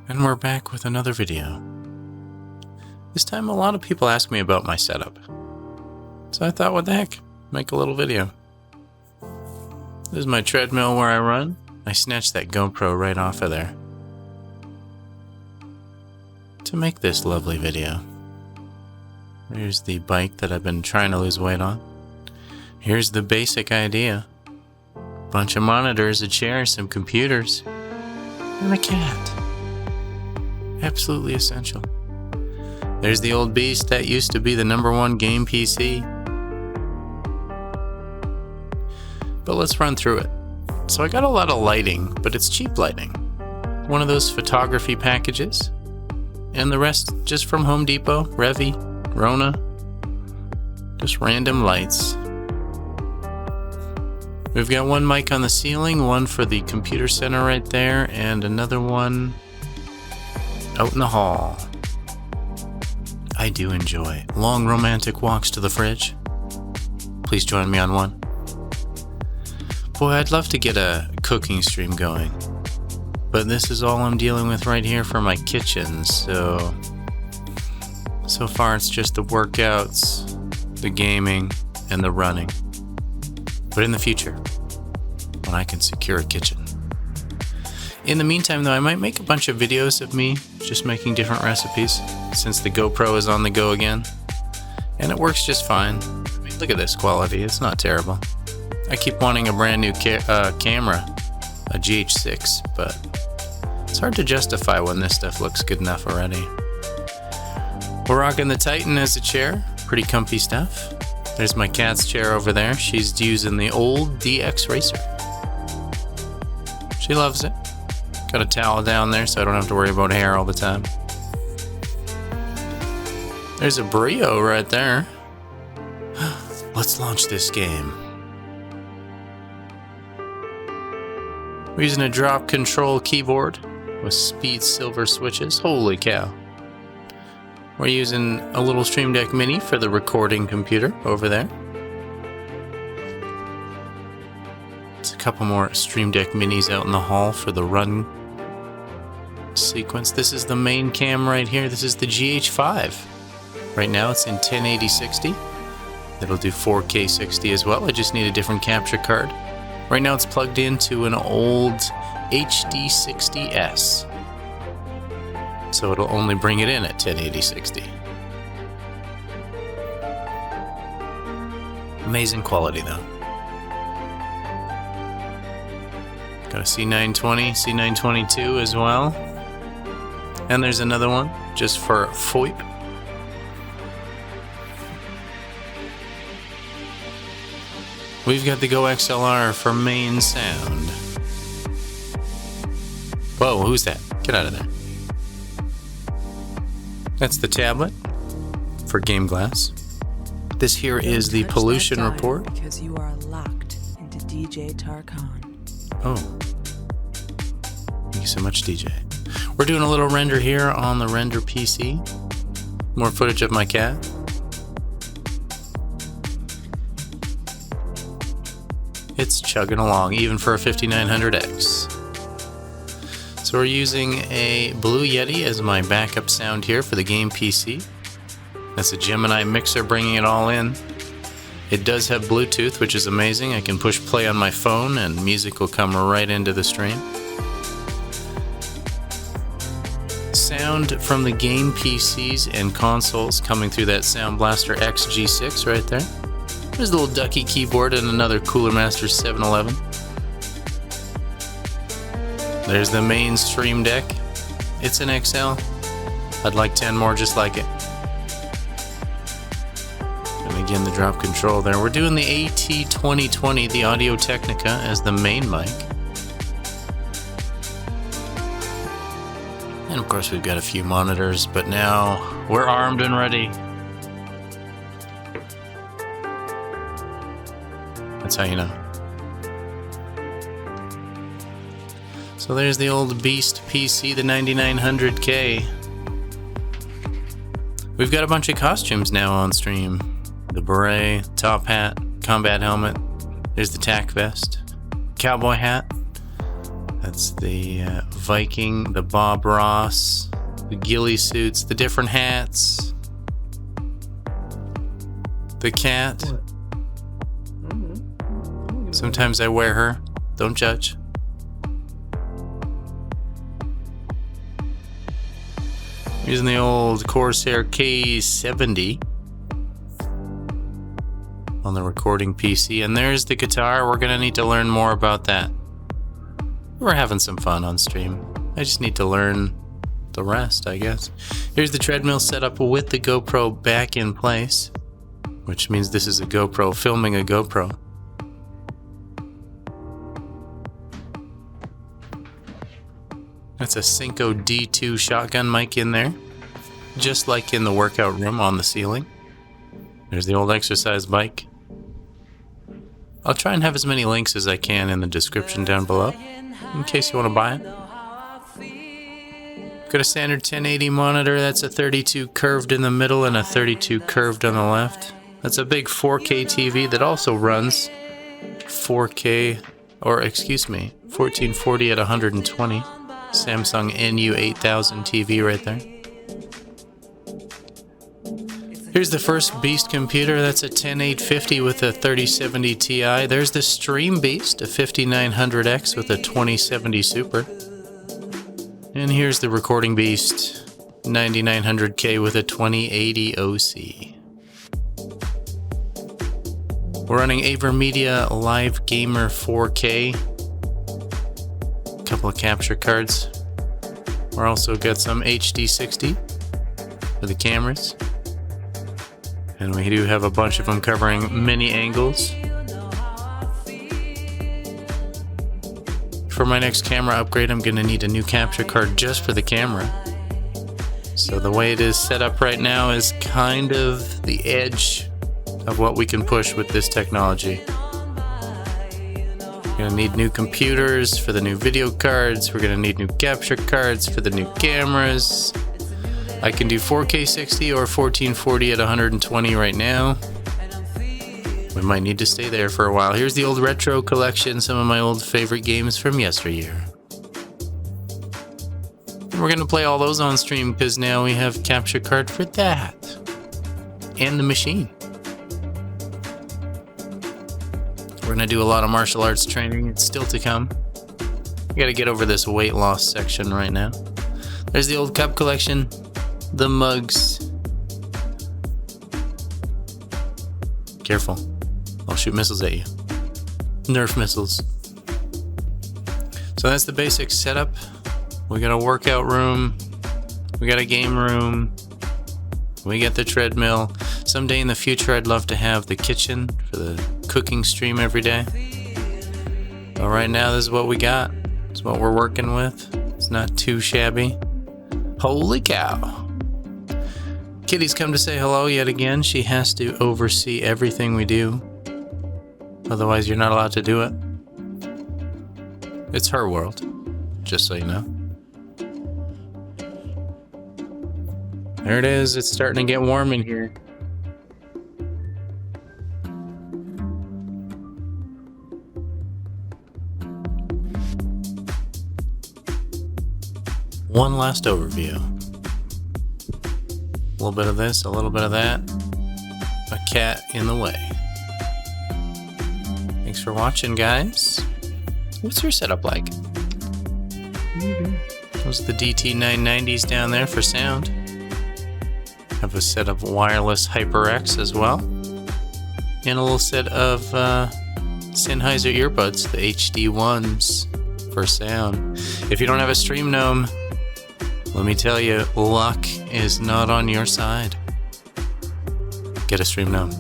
And we're back with another video. This time a lot of people ask me about my setup. So I thought, what the heck, make a little video. This is my treadmill where I run. I snatched that GoPro right off of there to make this lovely video. Here's the bike that I've been trying to lose weight on. Here's the basic idea. Bunch of monitors, a chair, some computers, and a cat. Absolutely essential. There's the old beast that used to be the #1 game PC. But let's run through it. So I got a lot of lighting, but it's cheap lighting. One of those photography packages. And the rest just from Home Depot, Revy, Rona. Just random lights. We've got one mic on the ceiling, one for the computer center right there, and another one out in the hall. I do enjoy long romantic walks to the fridge. Please join me on one. Boy, I'd love to get a cooking stream going, but this is all I'm dealing with right here for my kitchen, so far it's just the workouts, the gaming, and the running. But in the future, when I can secure a kitchen. In the meantime though, I might make a bunch of videos of me just making different recipes, since the GoPro is on the go again. And it works just fine. I mean, look at this quality, it's not terrible. I keep wanting a brand new camera, a GH6, but it's hard to justify when this stuff looks good enough already. We're rocking the Titan as a chair, pretty comfy stuff. There's my cat's chair over there. She's using the old DX Racer. She loves it. Got a towel down there so I don't have to worry about hair all the time. There's a Brio right there. Let's launch this game. We're using a drop control keyboard with speed silver switches. Holy cow. We're using a little StreamDeck Mini for the recording computer over there. There's a couple more StreamDeck Minis out in the hall for the run sequence. This is the MAINCAM right here. This is the GH5. Right now it's in 1080-60. It'll do 4K 60 as well. I just need a different capture card. Right now it's plugged into an old HD60S. So it'll only bring it in at 1080-60. Amazing quality though. Got a C920, C922 as well. And there's another one just for FOIP. We've got the Go XLR for main sound. Whoa, who's that? Get out of there. That's the tablet for Game Glass. This here is the pollution report. Because you are locked into DJ Tarkan. Oh. Thank you so much, DJ. We're doing a little render here on the render PC. More footage of my cat. It's chugging along, even for a 5900X. So we're using a Blue Yeti as my backup sound here for the game PC. That's a Gemini mixer bringing it all in. It does have Bluetooth, which is amazing. I can push play on my phone and music will come right into the stream. Sound from the game PCs and consoles coming through that Sound Blaster X G6 right there. There's a little ducky keyboard and another Cooler Master 711. There's the main StreamDeck. It's an XL. I'd like 10 more just like it. And again, the drop control there. We're doing the AT2020, the Audio Technica, as the main mic. And of course, we've got a few monitors, but now we're armed and ready. That's how you know. So there's the old beast PC, the 9900K. We've got a bunch of costumes now on stream. The beret, top hat, combat helmet. There's the tack vest, cowboy hat. That's the Viking, the Bob Ross, the ghillie suits, the different hats, the cat. What? Sometimes I wear her. Don't judge. Using the old Corsair K70 on the recording PC. And there's the guitar. We're gonna need to learn more about that. We're having some fun on stream. I just need to learn the rest, I guess. Here's the treadmill set up with the GoPro back in place, which means this is a GoPro filming a GoPro. That's a Cinco D2 shotgun mic in there, just like in the workout room on the ceiling. There's the old exercise bike. I'll try and have as many links as I can in the description down below, in case you want to buy it. Got a standard 1080 monitor. That's a 32 curved in the middle and a 32 curved on the left. That's a big 4K TV that also runs 4K, or excuse me, 1440 at 120. Samsung NU8000 TV right there. Here's the first Beast computer. That's a 10850 with a 3070 Ti. There's the Stream Beast, a 5900X with a 2070 Super. And here's the Recording Beast, 9900K with a 2080 OC. We're running AverMedia Live Gamer 4K. Couple of capture cards. We're also got some HD60 for the cameras. And we do have a bunch of them covering many angles. For my next camera upgrade, I'm going to need a new capture card just for the camera. So the way it is set up right now is kind of the edge of what we can push with this technology. We're going to need new computers for the new video cards. We're going to need new capture cards for the new cameras. I can do 4K 60 or 1440 at 120 right now. We might need to stay there for a while. Here's the old retro collection, some of my old favorite games from yesteryear. And we're going to play all those on stream because now we have capture card for that. And the machine. We're going to do a lot of martial arts training. It's still to come. I got to get over this weight loss section right now. There's the old cup collection. The mugs. Careful. I'll shoot missiles at you. Nerf missiles. So that's the basic setup. We got a workout room. We got a game room. We got the treadmill. Someday in the future, I'd love to have the kitchen for the cooking stream every day. But right now, this is what we got. It's what we're working with. It's not too shabby. Holy cow. Kitty's come to say hello yet again. She has to oversee everything we do. Otherwise, you're not allowed to do it. It's her world, just so you know. There it is. It's starting to get warm in here. One last overview. A little bit of this, a little bit of that. A cat in the way. Thanks for watching, guys. What's your setup like? Those are the DT990s down there for sound. Have a set of wireless HyperX as well. And a little set of Sennheiser earbuds, the HD1s for sound. If you don't have a Stream Gnome, let me tell you, luck is not on your side. Get a Stream Gnome.